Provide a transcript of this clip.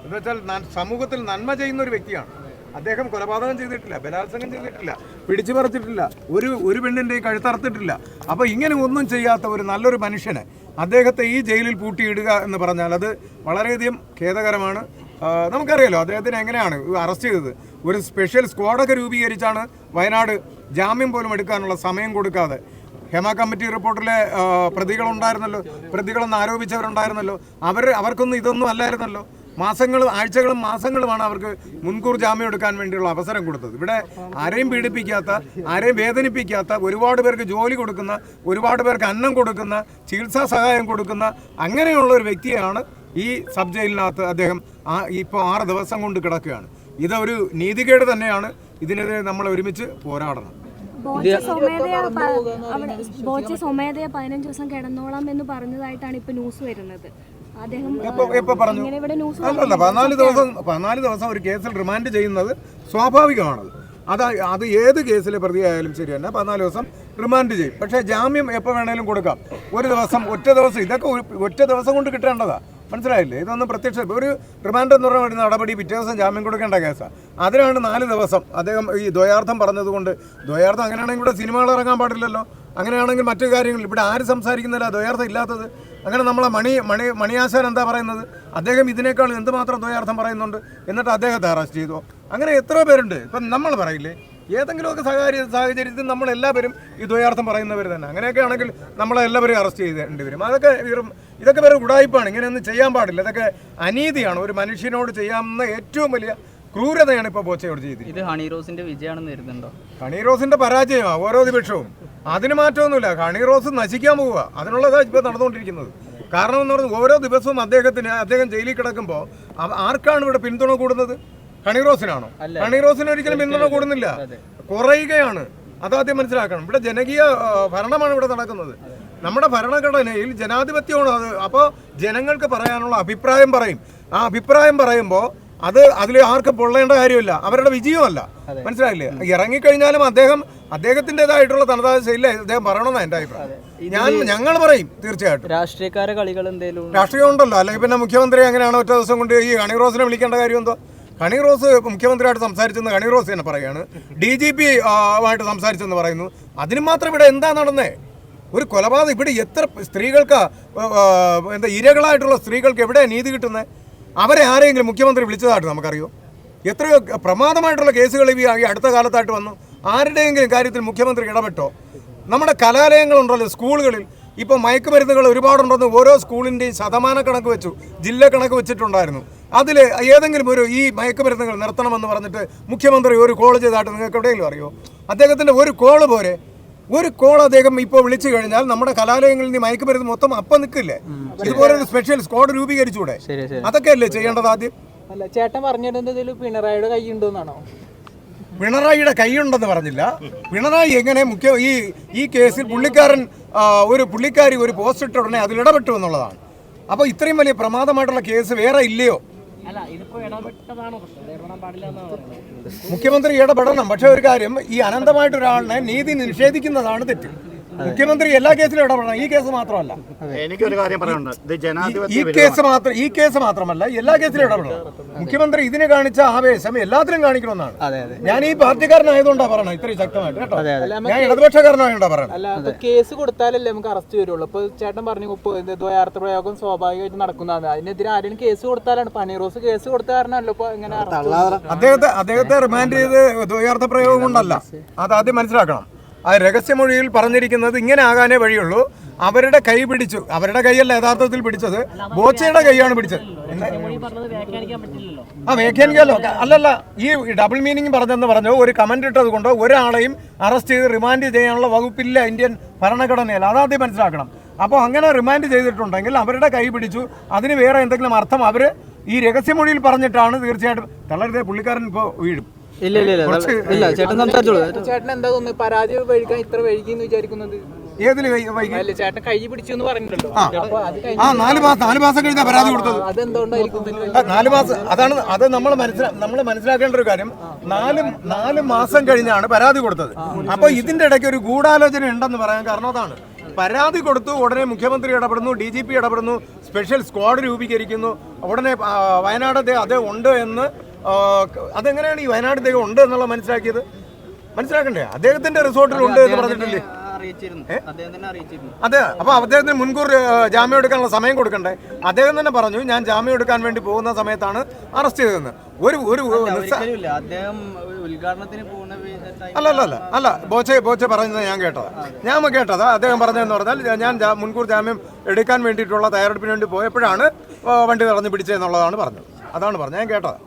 എന്നുവെച്ചാൽ സമൂഹത്തിൽ നന്മ ചെയ്യുന്ന ഒരു വ്യക്തിയാണ് അദ്ദേഹം. കൊലപാതകം ചെയ്തിട്ടില്ല, ബലാത്സംഗം ചെയ്തിട്ടില്ല, പിടിച്ചു പറിച്ചിട്ടില്ല, ഒരു പെണ്ണിൻ്റെയും കഴുത്തറുത്തിട്ടില്ല. അപ്പോൾ ഇങ്ങനെ ഒന്നും ചെയ്യാത്ത ഒരു നല്ലൊരു മനുഷ്യനെ അദ്ദേഹത്തെ ഈ ജയിലിൽ പൂട്ടിയിടുക എന്ന് പറഞ്ഞാൽ അത് വളരെയധികം ഖേദകരമാണ്. നമുക്കറിയാലോ അദ്ദേഹത്തിന് എങ്ങനെയാണ് അറസ്റ്റ് ചെയ്തത്. ഒരു സ്പെഷ്യൽ സ്ക്വാഡൊക്കെ രൂപീകരിച്ചാണ് വയനാട് ജാമ്യം പോലും എടുക്കാനുള്ള സമയം കൊടുക്കാതെ. ഹേമ കമ്മിറ്റി റിപ്പോർട്ടിലെ പ്രതികളുണ്ടായിരുന്നല്ലോ, പ്രതികളെന്ന് ആരോപിച്ചവരുണ്ടായിരുന്നല്ലോ, അവർക്കൊന്നും ഇതൊന്നും അല്ലായിരുന്നല്ലോ. ആഴ്ചകളും മാസങ്ങളുമാണ് അവർക്ക് മുൻകൂർ ജാമ്യം എടുക്കാൻ വേണ്ടിയുള്ള അവസരം കൊടുത്തത്. ഇവിടെ ആരെയും പീഡിപ്പിക്കാത്ത, ആരെയും വേദനിപ്പിക്കാത്ത, ഒരുപാട് പേർക്ക് ജോലി കൊടുക്കുന്ന, ഒരുപാട് പേർക്ക് അന്നം കൊടുക്കുന്ന, ചികിത്സാ സഹായം കൊടുക്കുന്ന അങ്ങനെയുള്ള ഒരു വ്യക്തിയാണ് ഈ സബ് ജയിലിനകത്ത് അദ്ദേഹം ഇപ്പോൾ 6 ദിവസം കൊണ്ട് കിടക്കുകയാണ്. ഇതൊരു നീതികേട് തന്നെയാണ്. ഇതിനെതിരെ നമ്മൾ ഒരുമിച്ച് പോരാടണം. സ്വമേധയാ 15 ദിവസം കിടന്നോളാം എന്ന് പറഞ്ഞതായിട്ടാണ് ഇപ്പൊ ന്യൂസ് വരുന്നത്. എപ്പോ പറഞ്ഞു? അല്ലല്ല, 14 ദിവസം ഒരു കേസിൽ റിമാൻഡ് ചെയ്യുന്നത് സ്വാഭാവികമാണത്. അത് ഏത് കേസിലെ പ്രതിയായാലും ശരി തന്നെ 14 ദിവസം റിമാൻഡ് ചെയ്യും. പക്ഷേ ജാമ്യം എപ്പോൾ വേണേലും കൊടുക്കാം. ഒരു ദിവസം, ഒറ്റ ദിവസം, ഇതൊക്കെ ഒറ്റ ദിവസം കൊണ്ട് കിട്ടേണ്ടതാണ്. മനസ്സിലായില്ലേ? ഇതൊന്നും പ്രത്യക്ഷ ഒരു റിമാൻഡ് എന്ന് പറഞ്ഞ നടപടി പിറ്റേ ദിവസം ജാമ്യം കൊടുക്കേണ്ട കേസാണ്. അതിനാണ് 4 ദിവസം അദ്ദേഹം ഈ ദ്വയാർത്ഥം പറഞ്ഞതുകൊണ്ട്. ദ്വയാർത്ഥം അങ്ങനെയാണെങ്കിൽ ഇവിടെ സിനിമകൾ ഇറങ്ങാൻ പാടില്ലല്ലോ. അങ്ങനെയാണെങ്കിൽ മറ്റു കാര്യങ്ങൾ ഇവിടെ ആര് സംസാരിക്കുന്നില്ല ദ്വയാർത്ഥം ഇല്ലാത്തത്. അങ്ങനെ നമ്മളെ മണിയാശാൻ എന്താ പറയുന്നത്? അദ്ദേഹം ഇതിനേക്കാൾ എന്തുമാത്രം ദ്വയാർത്ഥം പറയുന്നുണ്ട്. എന്നിട്ട് അദ്ദേഹത്തെ അറസ്റ്റ് ചെയ്തോ? അങ്ങനെ എത്ര പേരുണ്ട്. ഇപ്പം നമ്മൾ പറയില്ലേ, ഏതെങ്കിലുമൊക്കെ സാഹചര്യത്തിൽ നമ്മളെല്ലാവരും ഈ ദ്വയാർത്ഥം പറയുന്നവർ തന്നെ. അങ്ങനെയൊക്കെ ആണെങ്കിൽ നമ്മളെല്ലാവരും അറസ്റ്റ് ചെയ്തേണ്ടി വരും. ഇതൊക്കെ വേറെ ഉടായ്പാണ്. ഇങ്ങനെയൊന്നും ചെയ്യാൻ പാടില്ല. ഇതൊക്കെ അനീതിയാണ്. ഒരു മനുഷ്യനോട് ചെയ്യാവുന്ന ഏറ്റവും വലിയ ക്രൂരതയാണ് ഇപ്പോൾ ബോച്ചയോട് ചെയ്തിരിക്കുന്നത്. ഇത് ഹണി റോസിന്റെ വിജയമാണെന്ന് കരുതുന്നുണ്ടോ? ഹണി റോസിന്റെ പരാജയമാണ് ഓരോ നിമിഷവും. അതിന് മാറ്റമൊന്നുമില്ല. ഹണി റോസ് നശിക്കാൻ പോവുക. അതിനുള്ളതാണ് ഇപ്പോൾ നടന്നുകൊണ്ടിരിക്കുന്നത്. കാരണം എന്ന് പറഞ്ഞാൽ ഓരോ ദിവസവും അദ്ദേഹം ജയിലിൽ കിടക്കുമ്പോൾ ആർക്കാണ് ഇവിടെ പിന്തുണ കൂടുന്നത്? ഹണി റോസിനാണോ? ഹണി റോസിന് ഒരിക്കലും പിന്തുണ കൂടുന്നില്ല, കുറയുകയാണ്. അതാദ്യം മനസ്സിലാക്കണം. ഇവിടെ ജനകീയ ഭരണമാണ് ഇവിടെ നടക്കുന്നത്. നമ്മുടെ ഭരണഘടനയിൽ ജനാധിപത്യമാണ് അത്. അപ്പോൾ ജനങ്ങൾക്ക് പറയാനുള്ള അഭിപ്രായം പറയും. ആ അഭിപ്രായം പറയുമ്പോൾ അതിൽ ആർക്കും പൊള്ളേണ്ട കാര്യമില്ല. അവരുടെ വിജയമല്ല. മനസ്സിലായില്ലേ? ഇറങ്ങിക്കഴിഞ്ഞാലും അദ്ദേഹത്തിൻ്റെതായിട്ടുള്ള തനതായ ശൈലിയിൽ അദ്ദേഹം പറയണമെന്നാണ് എൻ്റെ അഭിപ്രായം. ഞങ്ങൾ പറയും തീർച്ചയായിട്ടും. രാഷ്ട്രീയക്കാരെ കളികൾ എന്തെങ്കിലും രാഷ്ട്രീയം ഉണ്ടല്ലോ. അല്ലെങ്കിൽ പിന്നെ മുഖ്യമന്ത്രി അങ്ങനെയാണ് ഒറ്റ ദിവസം കൊണ്ട് ഈ ഹണി റോസിനെ വിളിക്കേണ്ട കാര്യം എന്തോ? ഹണി റോസ് മുഖ്യമന്ത്രിയായിട്ട് സംസാരിച്ചെന്ന് ഹണി റോസ് തന്നെ പറയുകയാണ്. DGP ആയിട്ട് സംസാരിച്ചെന്ന് പറയുന്നു. അതിന് മാത്രം ഇവിടെ എന്താ നടന്നേ? ഒരു കൊലപാതകം. ഇവിടെ എത്ര സ്ത്രീകൾക്ക് ഇരകളായിട്ടുള്ള സ്ത്രീകൾക്ക് എവിടെയാണ് നീതി കിട്ടുന്നത്? അവരെ ആരെങ്കിലും മുഖ്യമന്ത്രി വിളിച്ചതായിട്ട് നമുക്കറിയോ? എത്രയോ പ്രമാദമായിട്ടുള്ള കേസുകൾ ഈ അടുത്ത കാലത്തായിട്ട് വന്നു. ആരുടെയെങ്കിലും കാര്യത്തിൽ മുഖ്യമന്ത്രി ഇടപെട്ടോ? നമ്മുടെ കലാലയങ്ങളുണ്ടല്ലോ, സ്കൂളുകളിൽ ഇപ്പോൾ മയക്കുമരുന്നുകൾ ഒരുപാടുണ്ടെന്ന് ഓരോ സ്കൂളിൻ്റെയും ശതമാന കണക്ക് വെച്ചു, ജില്ല കണക്ക് വെച്ചിട്ടുണ്ടായിരുന്നു. അതിൽ ഏതെങ്കിലും ഈ മയക്കുമരുന്നുകൾ നിർത്തണമെന്ന് പറഞ്ഞിട്ട് മുഖ്യമന്ത്രി ഒരു കോൾ ചെയ്തതായിട്ട് നിങ്ങൾക്ക് എവിടെയെങ്കിലും അറിയോ? അദ്ദേഹത്തിൻ്റെ ഒരു കോള് പോരെ? ഒരു കോൾ അദ്ദേഹം ഇപ്പോൾ വിളിച്ചു കഴിഞ്ഞാൽ നമ്മുടെ കലാലയങ്ങളിൽ നിന്ന് മയക്കുമരുന്ന് മൊത്തം അപ്പം നിൽക്കില്ലേ? ഇതുപോലെ ഒരു സ്പെഷ്യൽ സ്ക്വാഡ് രൂപീകരിച്ചൂടെ? അതൊക്കെ അല്ലേ ചെയ്യേണ്ടത് ആദ്യം? അല്ല, ചേട്ടൻ പറഞ്ഞിരുന്നതിൽ പിണറായിയുടെ കൈയുണ്ടോന്നാണോ? പിണറായിയുടെ കൈയുണ്ടെന്ന് പറഞ്ഞില്ല. പിണറായി എങ്ങനെ ഈ കേസിൽ പുള്ളിക്കാരി ഒരു പോസ്റ്റ് ഇട്ട ഉടനെ അതിലിടപെട്ടു എന്നുള്ളതാണ്. അപ്പോൾ ഇത്രയും വലിയ പ്രമാദമായിട്ടുള്ള കേസ് വേറെ ഇല്ലയോ? മുഖ്യമന്ത്രി ഇടപെടണം. പക്ഷെ ഒരു കാര്യം, ഈ അനന്തമായിട്ടൊരാളിനെ നീതി നിഷേധിക്കുന്നതാണ് തെറ്റ്. മുഖ്യമന്ത്രി എല്ലാ കേസിലും ഇടപെടണം. ഈ കേസ് മാത്രമല്ല, എനിക്കൊരു കാര്യം പറയാനുണ്ട്. ഈ കേസ് മാത്രമല്ല, എല്ലാ കേസിലും ഇടപെടണം. മുഖ്യമന്ത്രി ഇതിന് കാണിച്ച ആവേശം എല്ലാത്തിലും കാണിക്കണമെന്നാണ്. ഞാൻ ഈ പാർട്ടിക്കാരനായതുകൊണ്ടാണ് പറയണം ഇത്രയും ശക്തമായിട്ട് കേട്ടോ. ഞാൻ ഇടതുപക്ഷക്കാരനായതുകൊണ്ടാണ് പറയണം. അല്ല, കേസ് കൊടുത്താലല്ലേ നമുക്ക് അറസ്റ്റ് വരുള്ളൂ. ഇപ്പൊ ചേട്ടൻ പറഞ്ഞു ദ്വയാർത്ഥ പ്രയോഗം സ്വാഭാവികമായിട്ട് നടക്കുന്നതാണ്. അതിനെതിരെ ആരെങ്കിലും കേസ് കൊടുത്താലാണ്. ഹണി റോസ് കേസ് കൊടുത്ത കാരണമല്ലോ ഇപ്പൊ ഇങ്ങനെ അദ്ദേഹത്തെ റിമാൻഡ് ചെയ്ത് ദ്വയാർത്ഥ പ്രയോഗം കൊണ്ടല്ല. അതാദ്യം മനസ്സിലാക്കണം. ആ രഹസ്യമൊഴിയിൽ പറഞ്ഞിരിക്കുന്നത് ഇങ്ങനെ ആകാനേ വഴിയുള്ളൂ. അവരുടെ കൈ പിടിച്ചു. അവരുടെ കൈയല്ല യഥാർത്ഥത്തിൽ പിടിച്ചത്, ബോച്ചയുടെ കൈയാണ് പിടിച്ചത്. വ്യാഖ്യാനിക്കാമല്ലോ. അല്ലല്ല, ഈ ഡബിൾ മീനിങ് പറഞ്ഞെന്ന് പറഞ്ഞു ഒരു കമന്റ് ഇട്ടത് കൊണ്ട് ഒരാളെയും അറസ്റ്റ് ചെയ്ത് റിമാൻഡ് ചെയ്യാനുള്ള വകുപ്പില്ല ഇന്ത്യൻ ഭരണഘടനയിൽ. അതാദ്യം മനസ്സിലാക്കണം. അപ്പോൾ അങ്ങനെ റിമാൻഡ് ചെയ്തിട്ടുണ്ടെങ്കിൽ അവരുടെ കൈ പിടിച്ചു, അതിന് വേറെ എന്തെങ്കിലും അർത്ഥം അവർ ഈ രഹസ്യമൊഴിയിൽ പറഞ്ഞിട്ടാണ്. തീർച്ചയായിട്ടും തളരുതേ, പുള്ളിക്കാരൻ ഇപ്പോൾ വീഴും. ചേട്ടൻ എന്താ തോന്നുന്നു പരാതി വഴിക്കാൻ ഇത്ര വൈകിന്ന് വിചാരിക്കുന്നത്? ഏതില് ചേട്ടൻ കൈ പിടിച്ചു എന്ന് പറഞ്ഞിട്ടുണ്ടല്ലോ. 4 മാസം കഴിഞ്ഞാ പരാതി കൊടുത്തത്. അതെന്തുകൊണ്ടായിരിക്കും? 4 മാസം. അത് നമ്മൾ മനസ്സിലാക്കേണ്ട ഒരു കാര്യം. 4 മാസം കഴിഞ്ഞാണ് പരാതി കൊടുത്തത്. അപ്പൊ ഇതിന്റെ ഇടയ്ക്ക് ഒരു ഗൂഢാലോചന ഉണ്ടെന്ന് പറയാൻ കാരണം അതാണ്. പരാതി കൊടുത്തു, ഉടനെ മുഖ്യമന്ത്രി ഇടപെടുന്നു, DGP ഇടപെടുന്നു, സ്പെഷ്യൽ സ്ക്വാഡ് രൂപീകരിക്കുന്നു, ഉടനെ വയനാട് അദ്ദേഹം ഉണ്ട് എന്ന് അതെങ്ങനെയാണ് ഈ വയനാട് അദ്ദേഹം ഉണ്ട് എന്നുള്ളത് മനസ്സിലാക്കണ്ടേ? അദ്ദേഹത്തിന്റെ റിസോർട്ടിൽ ഉണ്ട് എന്ന് പറഞ്ഞിട്ടില്ലേ? അതെ. അപ്പൊ അദ്ദേഹത്തിന് മുൻകൂർ ജാമ്യം എടുക്കാനുള്ള സമയം കൊടുക്കണ്ടേ? അദ്ദേഹം തന്നെ പറഞ്ഞു ഞാൻ ജാമ്യം എടുക്കാൻ വേണ്ടി പോകുന്ന സമയത്താണ് അറസ്റ്റ് ചെയ്തതെന്ന്. അല്ല ബോച്ചെ പറയുന്നത് ഞാൻ കേട്ടത് അദ്ദേഹം പറഞ്ഞതെന്ന് പറഞ്ഞാൽ ഞാൻ മുൻകൂർ ജാമ്യം എടുക്കാൻ വേണ്ടിയിട്ടുള്ള തയ്യാറെടുപ്പിന് വേണ്ടി പോയപ്പോഴാണ് വണ്ടി തടഞ്ഞു പിടിച്ചതെന്നുള്ളതാണ് പറഞ്ഞത്. അതാണ് പറഞ്ഞത്, ഞാൻ കേട്ടത്.